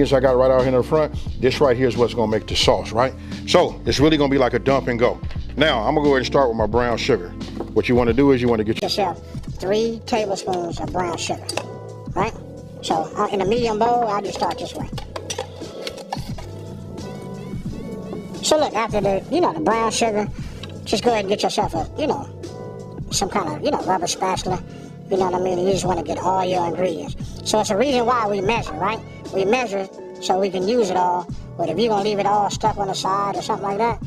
ingredients I got right out here in the front, this right here is what's gonna make the sauce, right? So it's really gonna be like a dump and go. Now I'm gonna go ahead and start with my brown sugar. What you wanna do is you wanna get yourself 3 tablespoons of brown sugar, right? So in a medium bowl, I'll just start this way. So look, after the brown sugar, just go ahead and get yourself a, some kind of, rubber spatula. You know what I mean? You just want to get all your ingredients. So it's a reason why we measure, right? We measure so we can use it all. But if you're going to leave it all stuck on the side or something like that,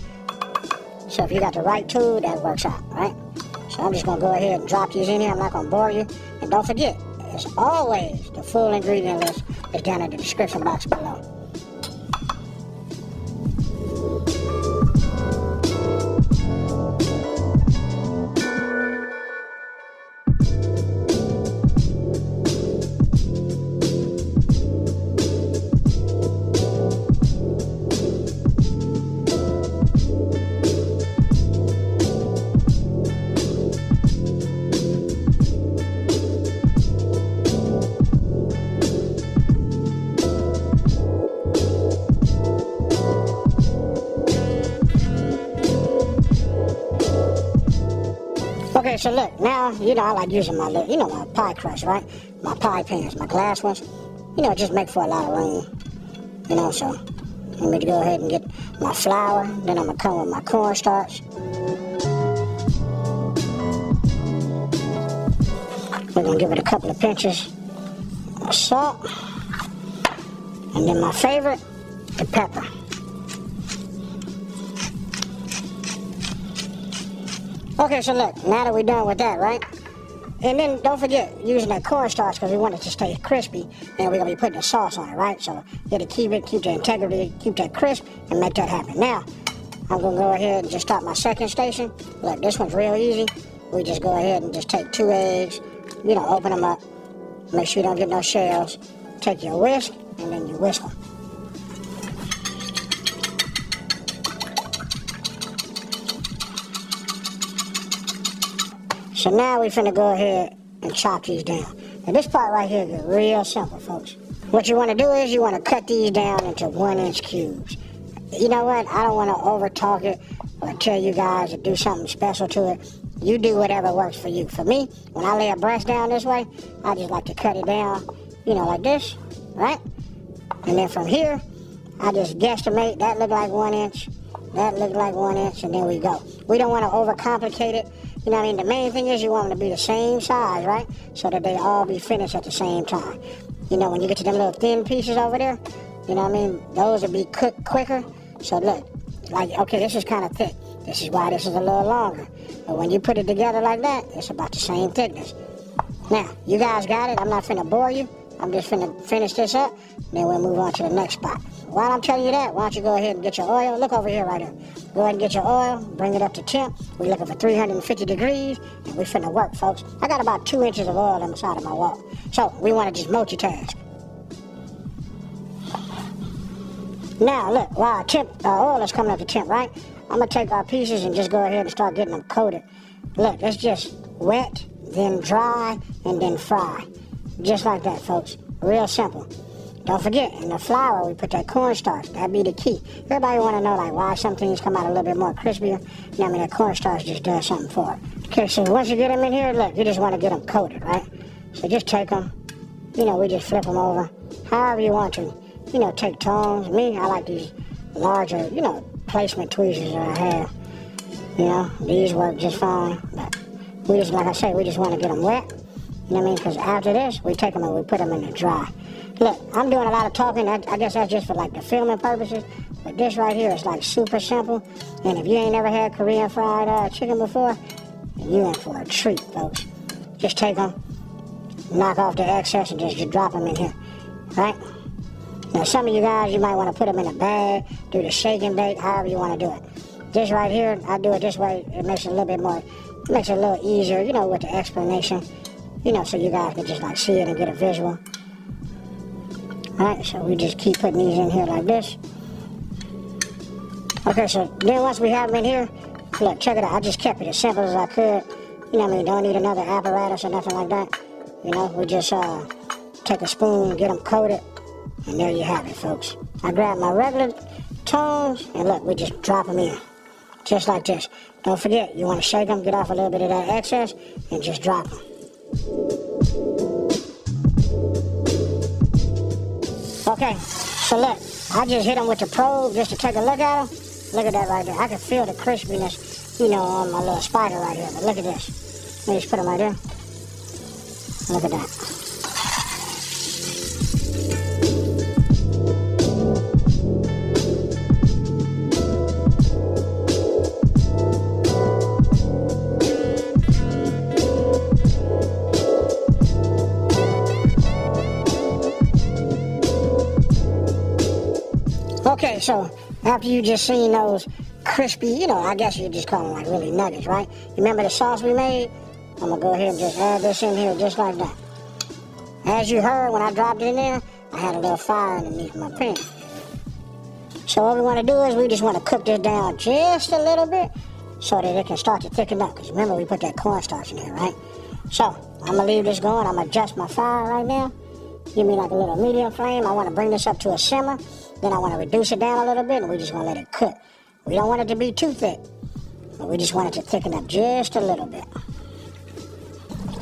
so if you got the right tool, that works out, right? So I'm just going to go ahead and drop these in here. I'm not going to bore you. And don't forget, as always, the full ingredient list is down in the description box below. Okay, so look, now, I like using my little, my pie crust, right? My pie pans, my glass ones, just make for a lot of room, so let me go ahead and get my flour, then I'm gonna come with my cornstarch. We're gonna give it a couple of pinches of salt, and then my favorite, the pepper. Okay, so look, now that we're done with that, right? And then don't forget using that cornstarch because we want it to stay crispy, and we're gonna be putting the sauce on it, right? So you got to keep the integrity, keep that crisp, and make that happen. Now, I'm gonna go ahead and just start my second station. Look, this one's real easy. We just go ahead and just take 2 eggs, open them up, make sure you don't get no shells. Take your whisk, and then you whisk them. So now we finna go ahead and chop these down. And this part right here is real simple, folks. What you wanna do is you wanna cut these down into 1-inch cubes. You know what? I don't wanna over talk it or tell you guys to do something special to it. You do whatever works for you. For me, when I lay a breast down this way, I just like to cut it down, like this, right? And then from here, I just guesstimate, that look like 1 inch, that look like 1 inch, and then we go. We don't wanna overcomplicate it. You know what I mean? The main thing is you want them to be the same size, right? So that they all be finished at the same time. When you get to them little thin pieces over there, you know what I mean? Those will be cooked quicker. So look, like, okay, this is kind of thick. This is why this is a little longer. But when you put it together like that, it's about the same thickness. Now, you guys got it. I'm not finna bore you. I'm just finna finish this up, and then we'll move on to the next spot. While I'm telling you that, why don't you go ahead and get your oil? Look over here right here. Go ahead and get your oil, bring it up to temp. We're looking for 350 degrees, and we finna work, folks. I got about 2 inches of oil on the side of my wall. So we wanna just multitask. Now, look, while our oil is coming up to temp, right? I'm gonna take our pieces and just go ahead and start getting them coated. Look, it's just wet, then dry, and then fry. Just like that, folks. Real simple. Don't forget, in the flour, we put that cornstarch. That'd be the key. Everybody want to know, like, why some things come out a little bit more crispier. That cornstarch just does something for it. Okay, so once you get them in here, look, you just want to get them coated, right? So just take them. We just flip them over. However you want to. Take tongs. Me, I like these larger, placement tweezers that I have. These work just fine. But we just, like I say, we just want to get them wet. Because after this, we take them and we put them in the dry. Look, I'm doing a lot of talking. I guess that's just for like the filming purposes. But this right here is like super simple. And if you ain't never had Korean fried chicken before, you in for a treat, folks. Just take them, knock off the excess, and just drop them in here, right? Now, some of you guys, you might want to put them in a bag, do the shake and bake, however you want to do it. This right here, I do it this way. It makes it a little bit more, it makes it a little easier, with the explanation. So you guys can just like see it and get a visual. Alright, so we just keep putting these in here like this. Okay, so then once we have them in here, look, check it out. I just kept it as simple as I could. Don't need another apparatus or nothing like that. We just take a spoon, get them coated, And there you have it, folks. I grab my regular tongs, and look, we just drop them in. Just like this. Don't forget, you want to shake them, get off a little bit of that excess, and just drop them. Okay, so look, I just hit them with the probe just to take a look at them. Look at that right there. I can feel the crispiness, you know, on my little spider right here. But look at this. Let me just put them right there. Look at that. Okay, so after you just seen those crispy, you know, I guess you just call them like really nuggets, right? You remember the sauce we made? I'm gonna go ahead and just add this in here just like that. As you heard when I dropped it in there, I had a little fire underneath my pan. So what we wanna do is we just wanna cook this down just a little bit so that it can start to thicken up. Because remember we put that cornstarch in there, right? So I'm gonna leave this going. I'm gonna adjust my fire right now. Give me like a little medium flame. I wanna bring this up to a simmer. Then I want to reduce it down a little bit, and we're just going to let it cook. We don't want it to be too thick, but we just want it to thicken up just a little bit.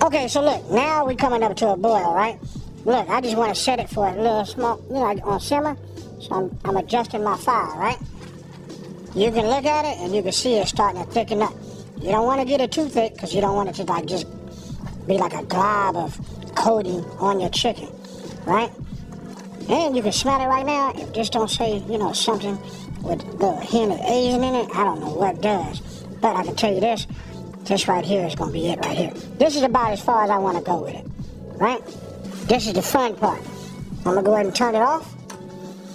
Okay, so look, now we're coming up to a boil, right? Look, I just want to set it for a little small, you know, on simmer. So I'm adjusting my fire, right? You can look at it, and you can see it starting to thicken up. You don't want to get it too thick, because you don't want it to like just be like a glob of coating on your chicken, right? And you can smell it right now. If this don't say, you know, something with the hint of Asian in it, I don't know what does. But I can tell you this right here is going to be it right here. This is about as far as I want to go with it, right? This is the fun part. I'm going to go ahead and turn it off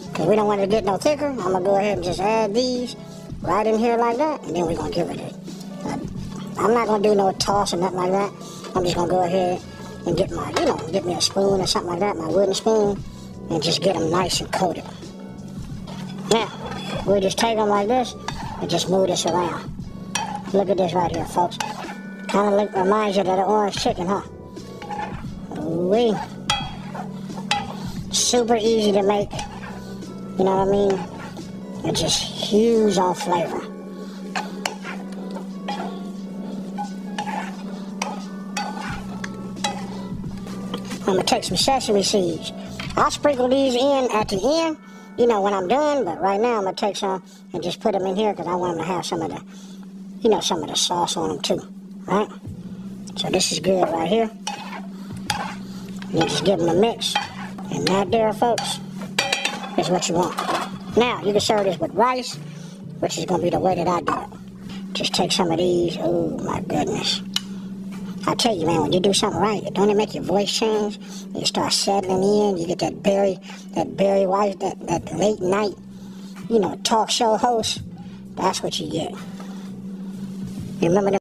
because we don't want it to get no thicker. I'm going to go ahead and just add these right in here like that, and then we're going to give it a... I'm not going to do no toss or nothing like that. I'm just going to go ahead and get my, you know, get me a spoon or something like that, my wooden spoon, and just get them nice and coated. Now, we'll just take them like this and just move this around. Look at this right here, folks. Kind of reminds you of the orange chicken, huh? Ooh-wee. Super easy to make. You know what I mean? It's just huge on flavor. I'm gonna take some sesame seeds. I'll sprinkle these in at the end, you know, when I'm done, but right now I'm gonna take some and just put them in here because I want them to have some of the, you know, some of the sauce on them too, right? So this is good right here. You just give them a mix, and that there, folks, is what you want. Now, you can serve this with rice, which is gonna be the way that I do it. Just take some of these, oh my goodness. I tell you, man, when you do something right, don't it make your voice change? You start settling in, you get that Barry White, that late night, you know, talk show host. That's what you get. You remember them